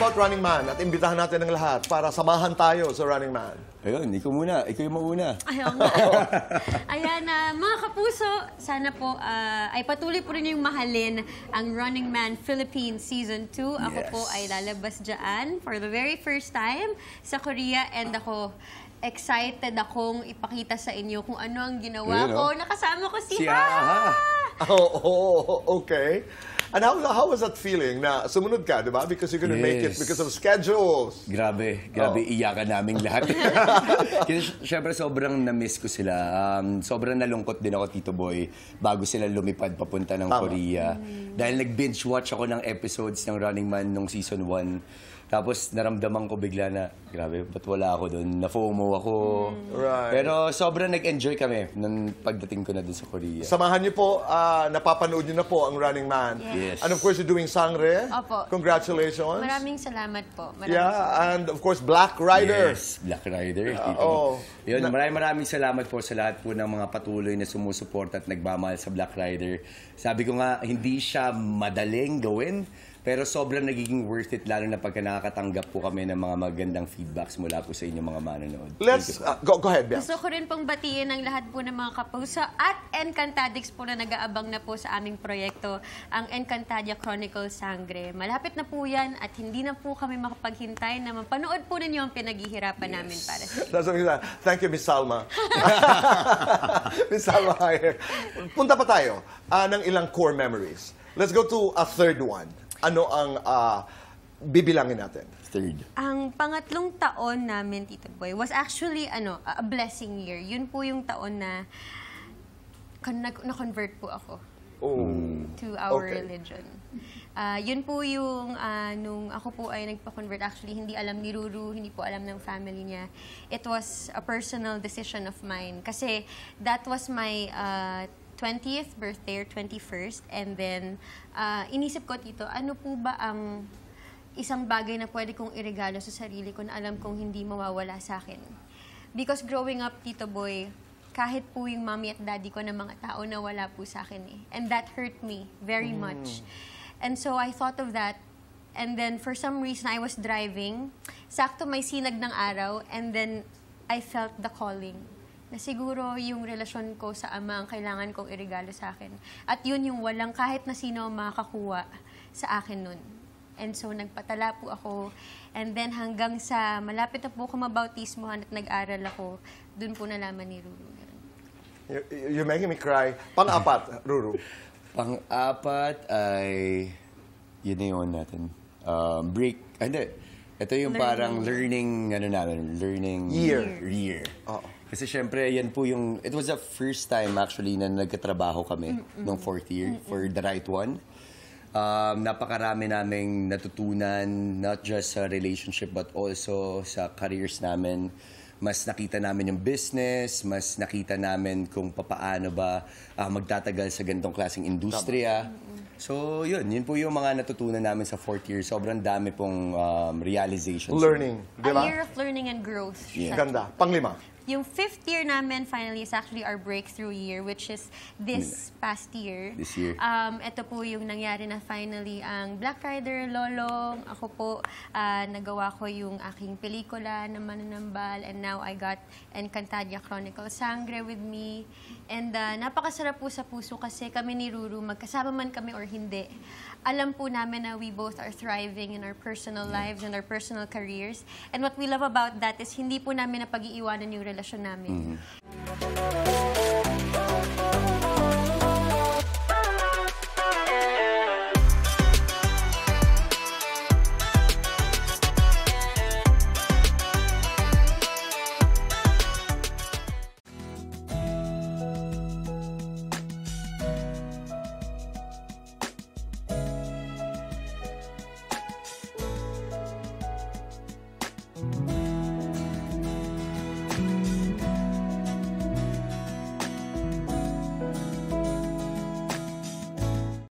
about Running Man at imbitahan natin ng lahat para samahan tayo sa Running Man. Ayun, ikaw muna. Ikaw yung mauna. Ayaw nga. Ayan, mga kapuso, sana po ay patuloy po rin yung mahalin ang Running Man Philippines Season 2. Ako Yes. po ay lalabas dyan for the very first time sa Korea and ako excited akong ipakita sa inyo kung ano ang ginawa Ayun, ko. oh. Nakasama ko si Ha! Okay. And how was that feeling na sumunod ka, di ba? Because you couldn't make it Yes. because of schedules. Grabe, iyakan naming lahat. Kasi syempre sobrang na-miss ko sila. Sobrang nalungkot din ako, Tito Boy, bago sila lumipad papunta ng Korea. Dahil nag-binge watch ako ng episodes ng Running Man nung season 1. Tapos naramdaman ko bigla na, grabe, ba't wala ako doon? Na-FOMO ako. Right. Pero sobrang nag-enjoy kami nung pagdating ko na doon sa Korea. Samahan niyo po, napapanood niyo na po ang Running Man. Yes. And of course, you're doing Sangre. Opo. Congratulations. Maraming salamat po. Yeah, and of course, Black Rider. Yes, Black Rider. oo. Yun, maraming salamat po sa lahat po ng mga patuloy na sumusuporta at nagmamahal sa Black Rider. Sabi ko nga, hindi siya madaling gawin, pero sobrang nagiging worth it, lalo na pagka nakakatanggap po kami ng mga magandang feedbacks mula po sa inyong mga manonood. Let's, go ahead, Bian. Gusto ko rin pong batiin ang lahat po ng mga kapuso at Encantadix po na nag-aabang na po sa aming proyekto, ang Encantadia Chronicles Sangre. Malapit na po yan at hindi na po kami makapaghintay na mapanood po ninyo ang pinaghihirapan namin para sa inyo. That's what he said. Thank you, Miss Salma. Miss Salma here. Punta pa tayo ng ilang core memories. Let's go to a third one. Ano ang bibilangin natin? Third. Ang pangatlong taon namin, Tito Boy, was actually a blessing year. Yun po yung taon na na-convert po ako to our religion. Yun po yung nung ako po ay nagpa-convert, actually hindi alam ni Ruru, hindi po alam ng family niya. It was a personal decision of mine kasi that was my 20th birthday or 21st, and then inisip ko, Tito, ano po ba ang isang bagay na pwede kong iregalo sa sarili ko na alam kong hindi mawawala sa akin. Because growing up, Tito Boy, kahit po yung mommy at daddy ko na mga tao na wala po sa akin eh. And that hurt me very much. And so I thought of that. And then for some reason, I was driving. Sakto may sinag ng araw. And then I felt the calling. Na siguro yung relasyon ko sa ama ang kailangan kong iregalo sa akin. At yun yung walang kahit na sino makakakuha sa akin nun. And so nagpatala po ako. And then hanggang sa malapit na po ako mabautismohan at nag-aral ako, dun po nalaman ni Ruru. You're making me cry. Pang-apat, Ruru. Pang-apat ay, yun na yun natin. Break. Hindi. Ito yung parang learning year. Kasi syempre, yan po yung, it was the first time actually na nagkatrabaho kami nung fourth year for The Right One. Napakarami naming natutunan, not just sa relationship but also sa careers namin. Mas nakita namin yung business, mas nakita namin kung papaano ba magtatagal sa ganitong klaseng industriya. So yun po yung mga natutunan namin sa fourth year. Sobrang dami pong realizations. Learning, di ba? A year of learning and growth. Yeah. Ganda. Pang-lima. Yung fifth year namin finally is actually our breakthrough year, which is this past year. This year. Ito po yung nangyari na finally ang Black Rider, Lolong. Ako po, nagawa ko yung aking pelikula na Mananambal, and now I got Encantadia Chronicles Sangre with me. And napakasarap po sa puso kasi kami ni Ruru, magkasama man kami or hindi, alam po namin na we both are thriving in our personal lives and our personal careers. And what we love about that is hindi po namin napag-iiwanan yung relasyon namin.